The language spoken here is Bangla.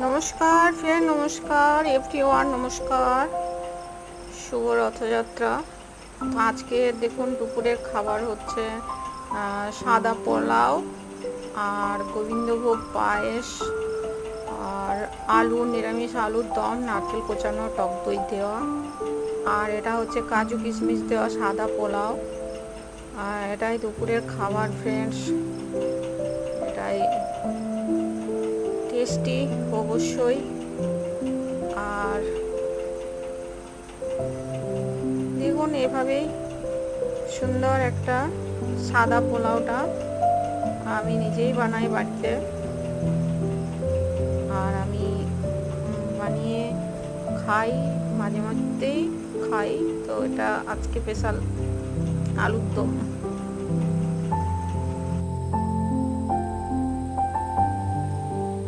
নমস্কার ফ্রেন্ড, নমস্কার এভরিওয়ান, নমস্কার। শুভ রথযাত্রা। তো আজকে দেখুন দুপুরের খাবার হচ্ছে সাদা পোলাও আর গোবিন্দভোগ পায়েস আর নিরামিষ আলুর দম, নারকেল কোচানো, টক দই দেওয়া, আর এটা হচ্ছে কাজু কিশমিশ দেওয়া সাদা পোলাও। আর এটাই দুপুরের খাবার ফ্রেন্ডস। এটাই টেস্টি অবশ্যই। আর দেখুন এভাবেই সুন্দর একটা সাদা পোলাওটা আমি নিজেই বানাই বাড়িতে, আর আমি বানিয়ে খাই, মাঝে মধ্যেই খাই। তো এটা আজকে স্পেশাল আলুর দম।